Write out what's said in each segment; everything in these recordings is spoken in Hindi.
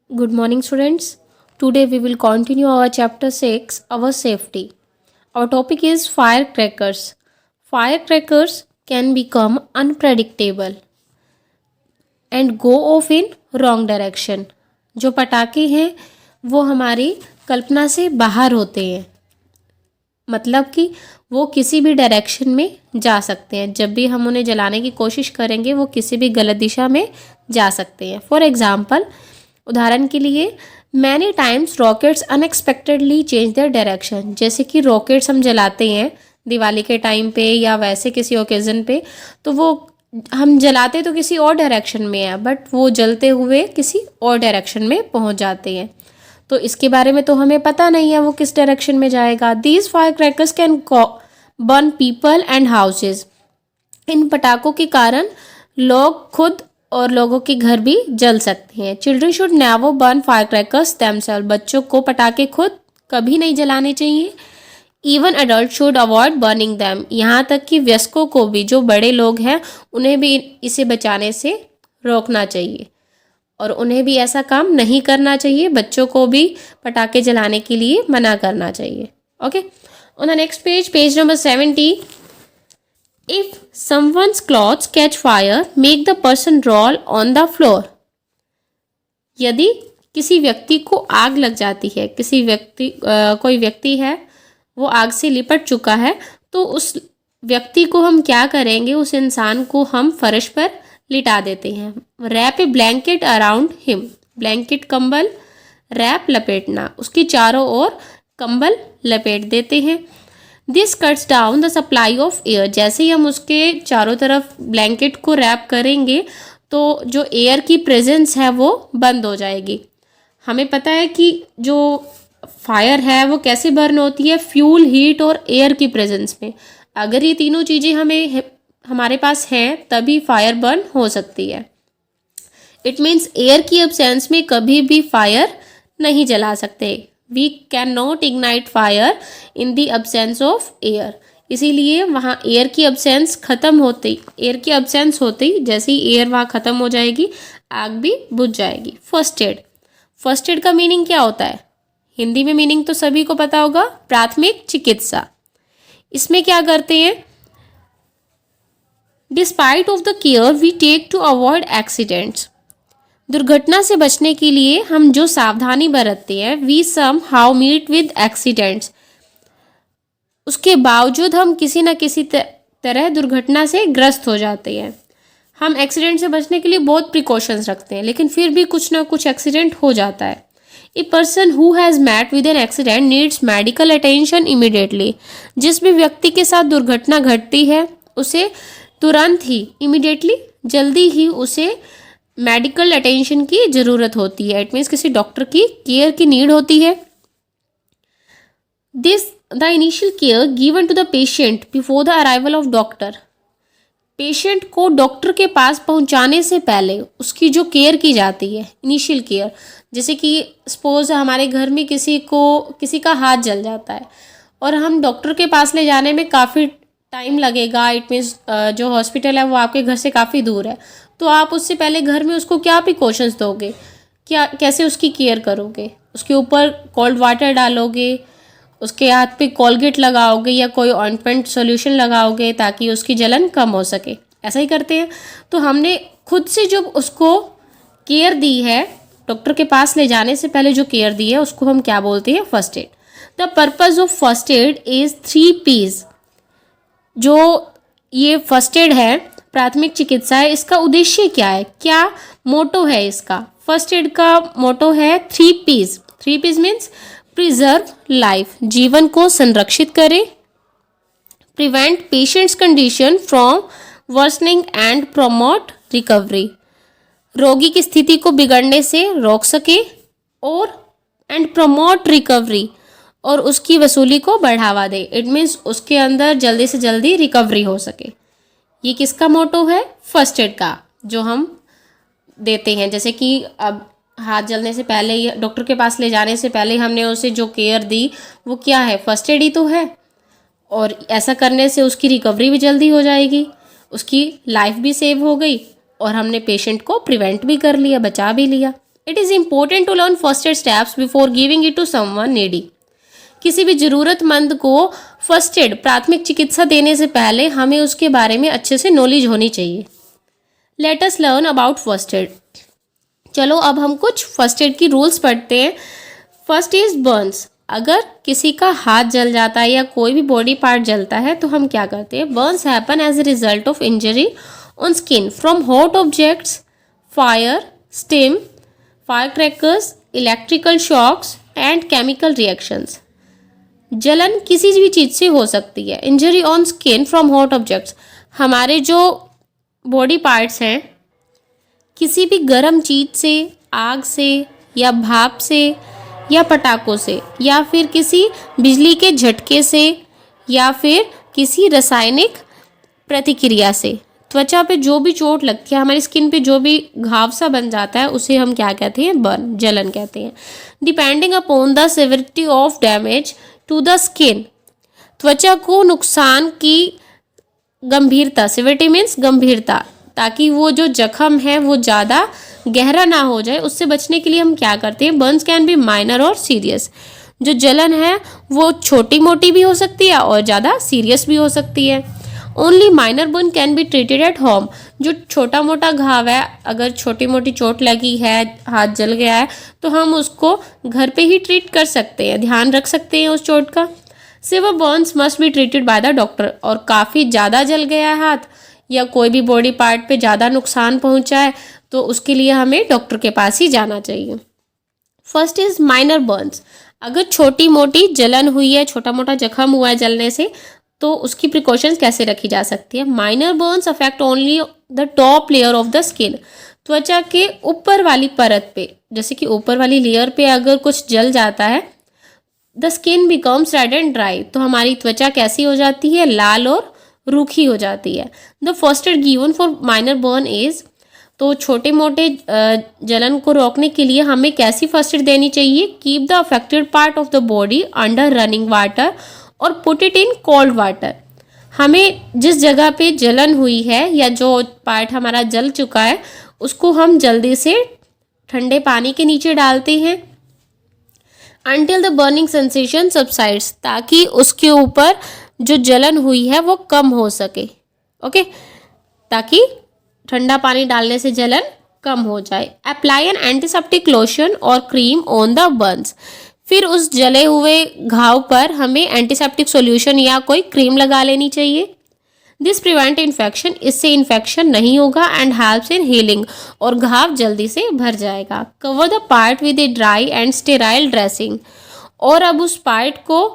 Good morning, students. Today we will continue our chapter 6, our safety. Our topic is firecrackers. Firecrackers can become unpredictable and go off in wrong direction. जो पटाखे हैं वो हमारी कल्पना से बाहर होते हैं, मतलब कि वो किसी भी डायरेक्शन में जा सकते हैं। जब भी हम उन्हें जलाने की कोशिश करेंगे वो किसी भी गलत दिशा में जा सकते हैं। फॉर एग्जाम्पल, उदाहरण के लिए, many times rockets unexpectedly change their direction. जैसे कि रॉकेट्स हम जलाते हैं दिवाली के टाइम पे या वैसे किसी ओकेज़न पे, तो वो हम जलाते तो किसी और डायरेक्शन में है, बट वो जलते हुए किसी और डायरेक्शन में पहुंच जाते हैं। तो इसके बारे में तो हमें पता नहीं है वो किस डायरेक्शन में जाएगा। These fire crackers can burn people and houses. इन पटाखों के कारण लोग खुद और लोगों के घर भी जल सकते हैं। Children should never burn fire crackers themselves. बच्चों को पटाखे खुद कभी नहीं जलाने चाहिए। Even adult should avoid burning them. यहाँ तक कि वयस्कों को भी, जो बड़े लोग हैं, उन्हें भी इसे बचाने से रोकना चाहिए और उन्हें भी ऐसा काम नहीं करना चाहिए। बच्चों को भी पटाखे जलाने के लिए मना करना चाहिए। Okay, on the next page, page number 70, if someone's clothes catch fire, make the person roll on the floor. यदि किसी व्यक्ति को आग लग जाती है, कोई व्यक्ति है वो आग से लिपट चुका है, तो उस व्यक्ति को हम क्या करेंगे, उस इंसान को हम फर्श पर लिटा देते हैं। रैप ए ब्लैंकेट अराउंड हिम। ब्लैंकेट कंबल, रैप लपेटना, उसके चारों ओर कंबल लपेट देते हैं। This cuts down the supply of air. जैसे ही हम उसके चारों तरफ ब्लैंकेट को रैप करेंगे तो जो एयर की प्रेजेंस है वो बंद हो जाएगी। हमें पता है कि जो फायर है वो कैसे बर्न होती है, फ्यूल, हीट और एयर की प्रेजेंस में। अगर ये तीनों चीज़ें हमारे पास हैं तभी फायर बर्न हो सकती है। इट मीन्स एयर की एब्सेंस में कभी भी फायर नहीं जला सकते। We can not ignite fire in the absence of air. इसीलिए वहाँ एयर की एब्सेंस होते ही जैसे ही एयर वहाँ ख़त्म हो जाएगी, आग भी बुझ जाएगी। First aid. फर्स्ट एड का मीनिंग क्या होता है? हिंदी में मीनिंग तो सभी को पता होगा, प्राथमिक चिकित्सा। इसमें क्या करते हैं? Despite of the care we take to avoid accidents. दुर्घटना से बचने के लिए हम जो सावधानी बरतते हैं, we somehow meet with accidents. उसके बावजूद हम किसी न किसी तरह दुर्घटना से ग्रस्त हो जाते हैं। हम एक्सीडेंट से बचने के लिए बहुत प्रिकॉशंस रखते हैं, लेकिन फिर भी कुछ ना कुछ एक्सीडेंट हो जाता है। A person who has met with an accident needs medical attention immediately. जिस भी व्यक्ति के साथ दुर्घटना घटती है उसे तुरंत ही, इमीडिएटली, जल्दी ही उसे मेडिकल अटेंशन की ज़रूरत होती है। इट मीन्स किसी डॉक्टर की केयर की नीड होती है। This the initial care given to the patient before the arrival of doctor. Patient को डॉक्टर के पास पहुंचाने से पहले उसकी जो केयर की जाती है, इनिशियल केयर, जैसे कि सपोज हमारे घर में किसी का हाथ जल जाता है और हम डॉक्टर के पास ले जाने में काफ़ी टाइम लगेगा। इट मीन्स जो हॉस्पिटल है वो आपके घर से काफ़ी दूर है, तो आप उससे पहले घर में उसको क्या प्रिकॉशंस दोगे, कैसे उसकी केयर करोगे? उसके ऊपर कोल्ड वाटर डालोगे, उसके हाथ पे कोलगेट लगाओगे या कोई ऑइंटमेंट सॉल्यूशन लगाओगे ताकि उसकी जलन कम हो सके। ऐसा ही करते हैं। तो हमने खुद से जो उसको केयर दी है, डॉक्टर के पास ले जाने से पहले जो केयर दी है, उसको हम क्या बोलते हैं? First aid. The purpose of first aid is 3 P's। जो ये फर्स्ट एड है, प्राथमिक चिकित्सा है, इसका उद्देश्य क्या है, क्या मोटो है इसका? फर्स्ट एड का मोटो है 3 P's। 3 P's means preserve life, जीवन को संरक्षित करें, prevent patients condition from worsening and promote recovery, रोगी की स्थिति को बिगड़ने से रोक सके, और एंड प्रमोट रिकवरी, और उसकी वसूली को बढ़ावा दे। इट मीन्स उसके अंदर जल्दी से जल्दी रिकवरी हो सके। ये किसका मोटो है? फर्स्ट एड का, जो हम देते हैं। जैसे कि अब हाथ जलने से पहले, डॉक्टर के पास ले जाने से पहले हमने उसे जो केयर दी वो क्या है? फर्स्ट एड ही तो है। और ऐसा करने से उसकी रिकवरी भी जल्दी हो जाएगी, उसकी लाइफ भी सेव हो गई और हमने पेशेंट को प्रिवेंट भी कर लिया, बचा भी लिया। It is important to learn first aid steps before giving it to someone needy. किसी भी ज़रूरतमंद को फर्स्ट एड प्राथमिक चिकित्सा देने से पहले हमें उसके बारे में अच्छे से नॉलेज होनी चाहिए। Let us learn about first aid. चलो अब हम कुछ फर्स्ट एड की रूल्स पढ़ते हैं। First is Burns. अगर किसी का हाथ जल जाता है या कोई भी बॉडी पार्ट जलता है तो हम क्या करते हैं? Burns happen as a result of injury on skin from hot objects, fire, steam, fire crackers, electrical shocks and chemical reactions. जलन किसी भी चीज़ से हो सकती है। Injury on skin from hot objects, हमारे जो बॉडी पार्ट्स हैं किसी भी गर्म चीज़ से, आग से या भाप से या पटाखों से या फिर किसी बिजली के झटके से या फिर किसी रासायनिक प्रतिक्रिया से त्वचा पे जो भी चोट लगती है, हमारी स्किन पे जो भी घाव सा बन जाता है उसे हम क्या कहते हैं? बर्न, जलन कहते हैं। Depending upon the severity of damage to the skin, त्वचा को नुकसान की गंभीरता, सिविरिटी मीन्स गंभीरता, ताकि वो जो जख्म है वो ज़्यादा गहरा ना हो जाए, उससे बचने के लिए हम क्या करते हैं? बर्न्स कैन बी माइनर और सीरियस। जो जलन है वो छोटी मोटी भी हो सकती है और ज़्यादा सीरियस भी हो सकती है। Only minor burn can be treated at home. जो छोटा मोटा घाव है, अगर छोटी मोटी चोट लगी है, हाथ जल गया है, तो हम उसको घर पे ही ट्रीट कर सकते हैं, ध्यान रख सकते हैं उस चोट का। Severe Burns must be treated by the doctor. और काफ़ी ज़्यादा जल गया है हाथ या कोई भी बॉडी पार्ट पे ज़्यादा नुकसान पहुंचा है तो उसके लिए हमें डॉक्टर के पास ही जाना चाहिए। First is minor Burns. अगर छोटी मोटी जलन हुई है, छोटा मोटा जख्म हुआ है जलने से, तो उसकी प्रिकॉशंस कैसे रखी जा सकती है? Minor Burns affect only the top layer of the skin. त्वचा के ऊपर वाली परत पे, जैसे कि ऊपर वाली लेयर पे अगर कुछ जल जाता है, the skin becomes red and dry, तो हमारी त्वचा कैसी हो जाती है? लाल और रूखी हो जाती है। The first aid given for minor burn is, तो छोटे मोटे जलन को रोकने के लिए हमें कैसी फर्स्ट एड देनी चाहिए? Keep the affected part of the body under running water और put it in cold water. हमें जिस जगह पे जलन हुई है या जो पार्ट हमारा जल चुका है उसको हम जल्दी से ठंडे पानी के नीचे डालते हैं until the burning sensation subsides, ताकि उसके ऊपर जो जलन हुई है वो कम हो सके। ओके, ताकि ठंडा पानी डालने से जलन कम हो जाए। अप्लाई एन एंटीसेप्टिक लोशन और क्रीम ऑन द बर्न्स। फिर उस जले हुए घाव पर हमें एंटीसेप्टिक सॉल्यूशन या कोई क्रीम लगा लेनी चाहिए। दिस प्रिवेंट इन्फेक्शन, इससे इन्फेक्शन नहीं होगा। एंड हेल्प्स इन हीलिंग, और घाव जल्दी से भर जाएगा। Cover the part with a dry and sterile dressing, और अब उस पार्ट को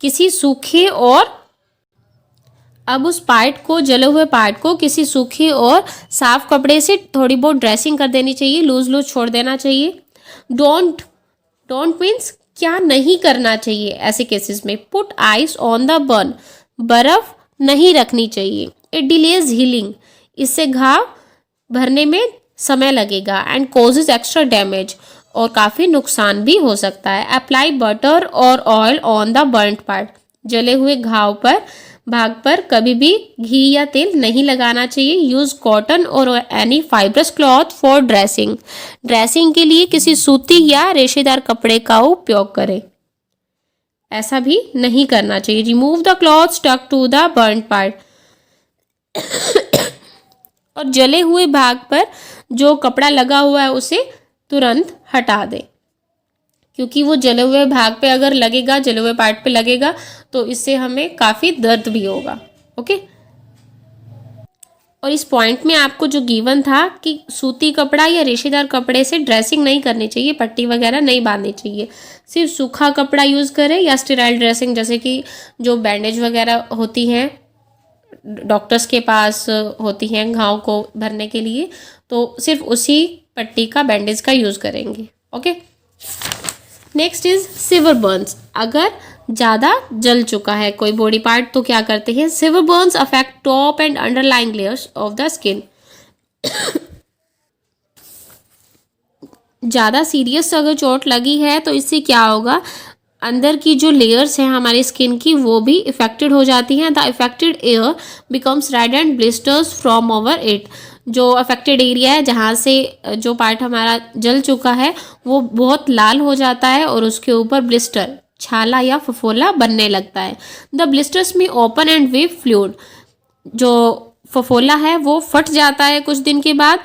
किसी सूखे और जले हुए पार्ट को किसी सूखे और साफ कपड़े से थोड़ी बहुत ड्रेसिंग कर देनी चाहिए, लूज लूज छोड़ देना चाहिए। डोंट मीन्स क्या नहीं करना चाहिए ऐसे केसेस में? Put ice on the burn, बर्फ नहीं रखनी चाहिए। इट डिलेज हीलिंग, इससे घाव भरने में समय लगेगा। एंड कॉजेज एक्स्ट्रा डैमेज, और काफ़ी नुकसान भी हो सकता है। अप्लाई बटर और oil on the burned part, जले हुए घाव पर भाग पर कभी भी घी या तेल नहीं लगाना चाहिए। यूज़ कॉटन और any fibrous cloth for dressing, dressing के लिए किसी सूती या रेशेदार कपड़े का उपयोग करें। ऐसा भी नहीं करना चाहिए। Remove the cloth stuck to the burn part, और जले हुए भाग पर जो कपड़ा लगा हुआ है उसे तुरंत हटा दें, क्योंकि वो जले हुए भाग पे अगर लगेगा, जले हुए पार्ट पे लगेगा तो इससे हमें काफ़ी दर्द भी होगा। ओके, और इस पॉइंट में आपको जो गिवन था कि सूती कपड़ा या रेशेदार कपड़े से ड्रेसिंग नहीं करनी चाहिए, पट्टी वगैरह नहीं बांधनी चाहिए, सिर्फ सूखा कपड़ा यूज़ करें या स्टेराइल ड्रेसिंग, जैसे कि जो बैंडेज वगैरह होती हैं डॉक्टर्स के पास होती हैं घाव को भरने के लिए, तो सिर्फ उसी पट्टी का, बैंडेज का यूज़ करेंगे। Okay, next is severe Burns. अगर ज़्यादा जल चुका है कोई बॉडी पार्ट तो क्या करते हैं? Severe Burns affect top and underlying layers of the skin. ज़्यादा सीरियस अगर चोट लगी है तो इससे क्या होगा? अंदर की जो लेयर्स हैं हमारी स्किन की वो भी इफेक्टेड हो जाती हैं। The affected air becomes red and blisters from over it. जो अफेक्टेड एरिया है, जहाँ से जो पार्ट हमारा जल चुका है वो बहुत लाल हो जाता है और उसके ऊपर ब्लिस्टर, छाला या फफोला बनने लगता है। द ब्लिस्टर्स में ओपन एंड वेव फ्लूइड, जो फफोला है वो फट जाता है कुछ दिन के बाद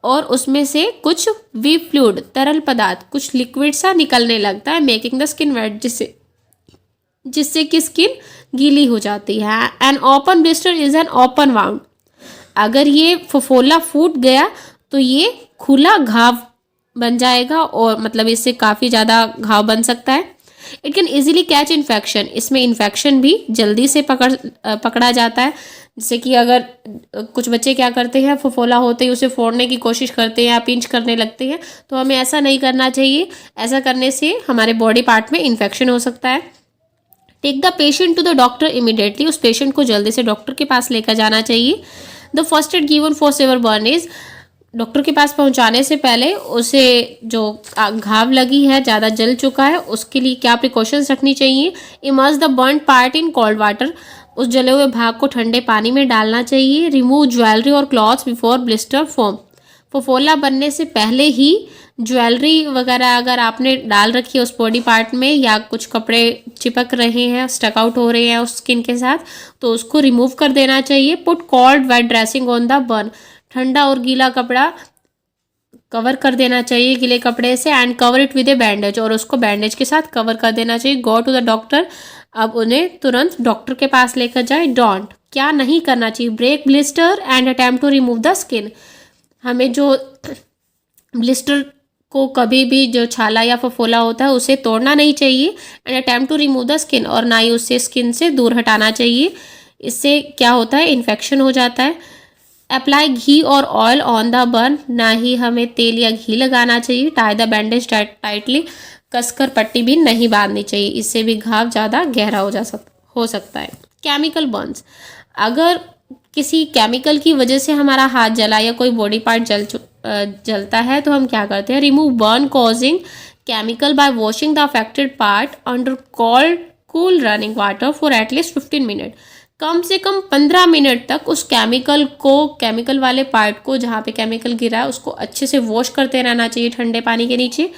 और उसमें से कुछ वेव फ्लूइड, तरल पदार्थ, कुछ लिक्विड सा निकलने लगता है, मेकिंग द स्किन वेट, जिससे कि स्किन गीली हो जाती है। An open blister is an open wound, अगर ये फफोला फूट गया तो ये खुला घाव बन जाएगा और मतलब इससे काफ़ी ज़्यादा घाव बन सकता है। It can easily catch infection, इसमें इन्फेक्शन भी जल्दी से पकड़ा जाता है। जैसे कि अगर कुछ बच्चे क्या करते हैं, फफोला होते ही उसे फोड़ने की कोशिश करते हैं या पिंच करने लगते हैं, तो हमें ऐसा नहीं करना चाहिए। ऐसा करने से हमारे बॉडी पार्ट में इन्फेक्शन हो सकता है। Take the patient to the doctor immediately, उस पेशेंट को जल्दी से डॉक्टर के पास लेकर जाना चाहिए। The first aid given for severe burn is, doctor के पास पहुंचाने से पहले उसे जो घाव लगी है, ज़्यादा जल चुका है, उसके लिए क्या प्रिकॉशंस रखनी चाहिए। Immerse the burn part in cold water, उस जले हुए भाग को ठंडे पानी में डालना चाहिए। रिमूव ज्वेलरी और क्लॉथ्स बिफोर ब्लिस्टर फॉर्म, फफोला बनने से पहले ही ज्वेलरी वगैरह अगर आपने डाल रखी है उस बॉडी पार्ट में, या कुछ कपड़े चिपक रहे हैं, स्टक आउट हो रहे हैं उस स्किन के साथ, तो उसको रिमूव कर देना चाहिए। Put cold wet dressing on the burn, ठंडा और गीला कपड़ा कवर कर देना चाहिए गीले कपड़े से। And cover it with A bandage, और उसको बैंडेज के साथ कवर कर देना चाहिए। गो टू द डॉक्टर, अब उन्हें तुरंत डॉक्टर के पास लेकर जाए। डोंट, क्या नहीं करना चाहिए, break blister and attempt to remove the skin, हमें जो ब्लिस्टर को कभी भी जो छाला या फफोला होता है उसे तोड़ना नहीं चाहिए। And attempt to remove the skin, और ना ही उससे स्किन से दूर हटाना चाहिए, इससे क्या होता है, इन्फेक्शन हो जाता है। अप्लाई घी और ऑयल ऑन द बर्न, ना ही हमें तेल या घी लगाना चाहिए। टाई द बैंडेज टाइटली, कसकर पट्टी भी नहीं बांधनी चाहिए, इससे भी घाव ज़्यादा गहरा हो सकता है। केमिकल बर्न्स, अगर किसी केमिकल की वजह से हमारा हाथ जला या कोई बॉडी पार्ट जलता है तो हम क्या करते हैं, remove burn causing chemical by washing the affected part under cold cool running water for at least 15 minute, कम से कम 15 मिनट तक उस केमिकल वाले पार्ट को, जहाँ पे केमिकल गिरा है, उसको अच्छे से वॉश करते रहना चाहिए ठंडे पानी के नीचे।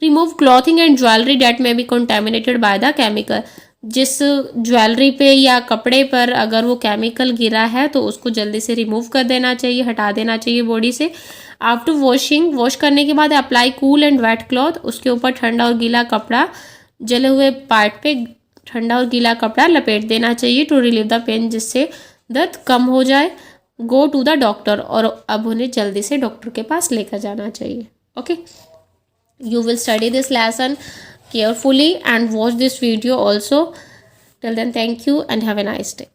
Remove clothing and jewellery that may be contaminated by the chemical, जिस ज्वेलरी पे या कपड़े पर अगर वो केमिकल गिरा है तो उसको जल्दी से रिमूव कर देना चाहिए, हटा देना चाहिए बॉडी से। आफ्टर वॉशिंग, वॉश करने के बाद apply cool and wet cloth, उसके ऊपर ठंडा और गीला कपड़ा, जले हुए पार्ट पे ठंडा और गीला कपड़ा लपेट देना चाहिए टू रिलीव द पेन, जिससे दर्द कम हो जाए। गो टू द डॉक्टर, और अब उन्हें जल्दी से डॉक्टर के पास लेकर जाना चाहिए। Okay, you will study this lesson carefully and watch this video also. Till then, thank you and have a nice day.